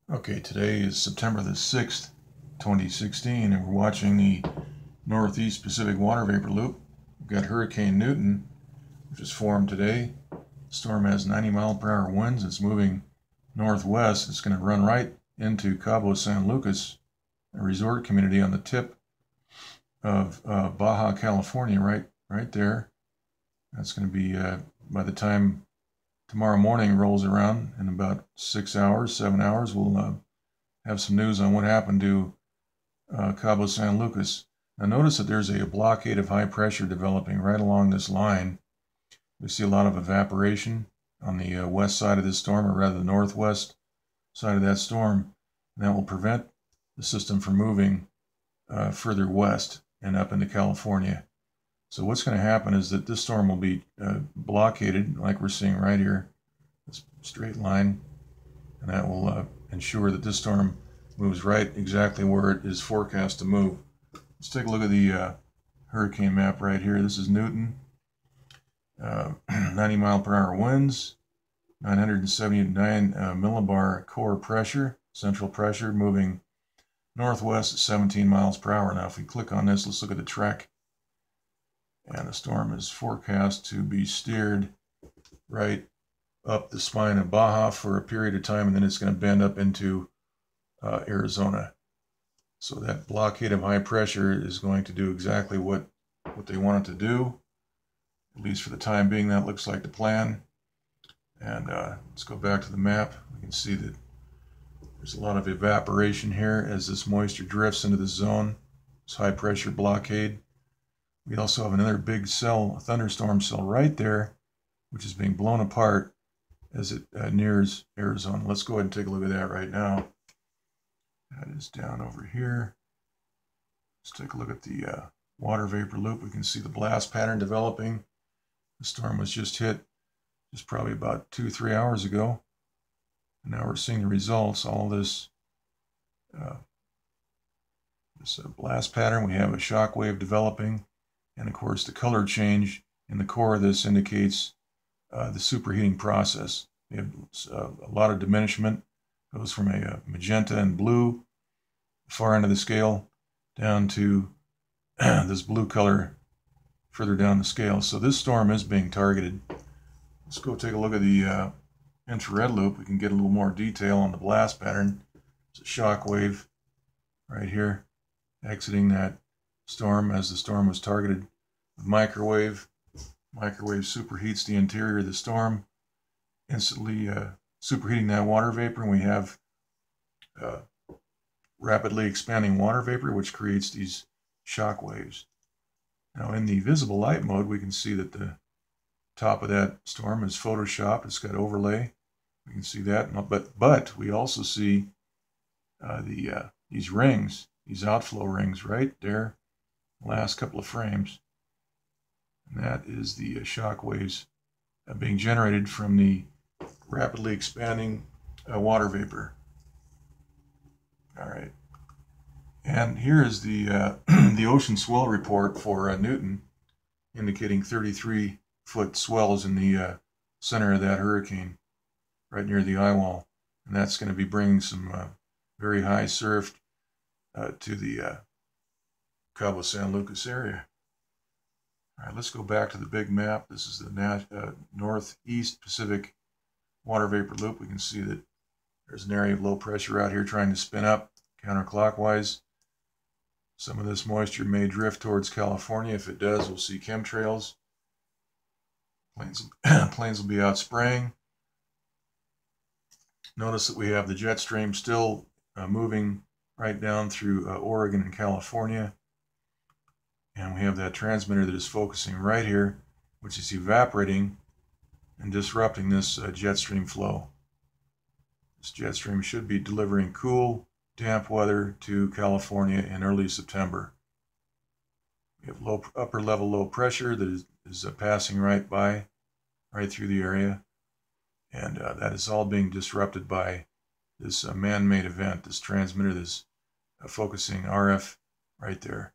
Okay, today is September the 6th, 2016, and we're watching the Northeast Pacific Water Vapor Loop. We've got Hurricane Newton, which is formed today. The storm has 90-mile-per-hour winds. It's moving northwest. It's going to run right into Cabo San Lucas, a resort community on the tip of Baja California, right there. That's going to be, by the time tomorrow morning rolls around, in about 6 hours, 7 hours, we'll have some news on what happened to Cabo San Lucas. Now notice that there's a blockade of high pressure developing right along this line. We see a lot of evaporation on the west side of this storm, or rather the northwest side of that storm, and that will prevent the system from moving further west and up into California. So what's going to happen is that this storm will be blockaded, like we're seeing right here, this straight line, and that will ensure that this storm moves right exactly where it is forecast to move. Let's take a look at the hurricane map right here. This is Newton. 90-mile-per-hour winds, 979 millibar core pressure, central pressure, moving northwest at 17 miles per hour. Now if we click on this, let's look at the track. And the storm is forecast to be steered right up the spine of Baja for a period of time, and then it's going to bend up into Arizona. So that blockade of high pressure is going to do exactly what they want it to do. At least for the time being, that looks like the plan. And let's go back to the map. We can see that there's a lot of evaporation here as this moisture drifts into the zone. This high pressure blockade. We also have another big cell, a thunderstorm cell right there, which is being blown apart as it nears Arizona. Let's go ahead and take a look at that right now. That is down over here. Let's take a look at the water vapor loop. We can see the blast pattern developing. The storm was just hit just probably about 2-3 hours ago. And now we're seeing the results. All this blast pattern, we have a shock wave developing. And of course, the color change in the core of this indicates the superheating process. We have a lot of diminishment. It goes from a magenta and blue, far end of the scale, down to this blue color further down the scale. So this storm is being targeted. Let's go take a look at the infrared loop. We can get a little more detail on the blast pattern. It's a shock wave right here, exiting that storm as the storm was targeted with microwave. Microwave superheats the interior of the storm, instantly superheating that water vapor, and we have rapidly expanding water vapor, which creates these shock waves. Now in the visible light mode, we can see that the top of that storm is photoshopped. It's got overlay. We can see that, but we also see these rings, these outflow rings right there, last couple of frames. And that is the shock waves being generated from the rapidly expanding water vapor. All right. And here is the the ocean swell report for Newton, indicating 33-foot swells in the center of that hurricane, right near the eye wall. And that's going to be bringing some very high surf to the Cabo San Lucas area. All right, let's go back to the big map. This is the Northeast Pacific Water Vapor Loop. We can see that there's an area of low pressure out here trying to spin up counterclockwise. Some of this moisture may drift towards California. If it does, we'll see chemtrails. Planes will be out spraying. Notice that we have the jet stream still moving right down through Oregon and California. And we have that transmitter that is focusing right here, which is evaporating and disrupting this jet stream flow. This jet stream should be delivering cool, damp weather to California in early September. We have upper level low pressure that is passing right through the area. And that is all being disrupted by this man-made event, this transmitter that's focusing RF right there.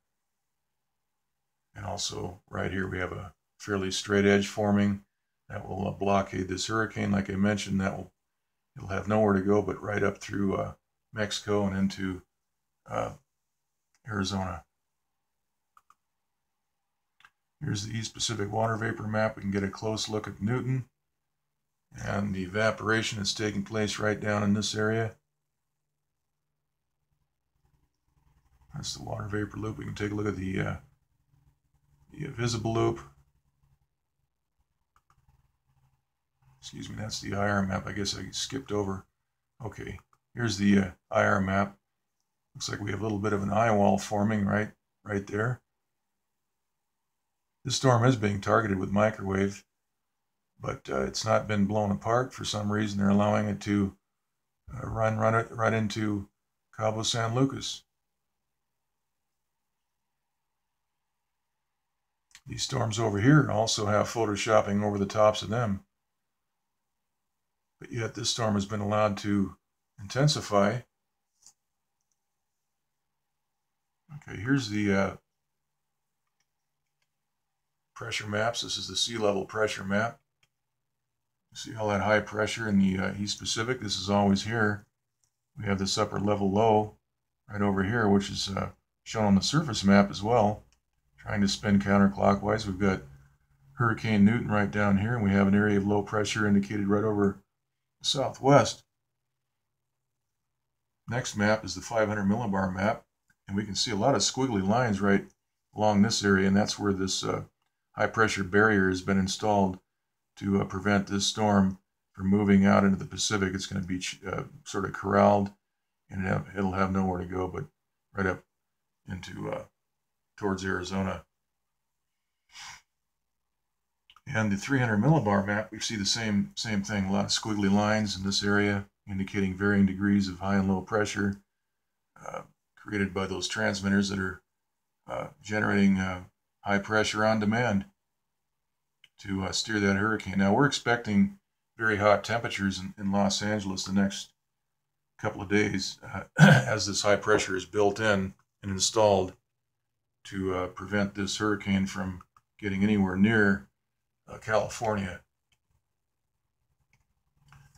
And also right here we have a fairly straight edge forming that will blockade this hurricane. Like I mentioned, it'll have nowhere to go but right up through Mexico and into Arizona. Here's the East Pacific water vapor map. We can get a close look at Newton and the evaporation that's taking place right down in this area. That's the water vapor loop. We can take a look at the visible loop. Excuse me, that's the IR map. I guess I skipped over. Okay, here's the IR map. Looks like we have a little bit of an eye wall forming right there. This storm is being targeted with microwave, but it's not been blown apart. For some reason, they're allowing it to run right into Cabo San Lucas. These storms over here also have photoshopping over the tops of them. But yet this storm has been allowed to intensify. Okay, here's the pressure maps. This is the sea level pressure map. You see all that high pressure in the East Pacific? This is always here. We have this upper level low right over here, which is shown on the surface map as well. Trying to spin counterclockwise. We've got Hurricane Newton right down here, and we have an area of low pressure indicated right over the southwest. Next map is the 500 millibar map, and we can see a lot of squiggly lines right along this area, and that's where this high pressure barrier has been installed to prevent this storm from moving out into the Pacific. It's going to be sort of corralled, and it'll have nowhere to go but right up into towards Arizona. And the 300 millibar map, we see the same thing. A lot of squiggly lines in this area indicating varying degrees of high and low pressure created by those transmitters that are generating high pressure on demand to steer that hurricane. Now we're expecting very hot temperatures in Los Angeles the next couple of days as this high pressure is built in and installed to prevent this hurricane from getting anywhere near California.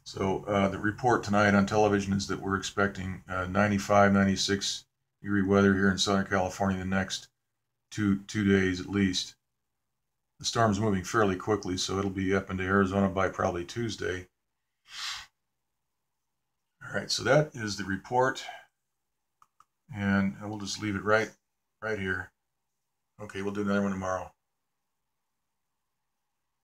So the report tonight on television is that we're expecting 95, 96 degree weather here in Southern California the next two days at least. The storm's moving fairly quickly, so it'll be up into Arizona by probably Tuesday. All right, so that is the report, and we'll just leave it right here. Okay, we'll do another one tomorrow.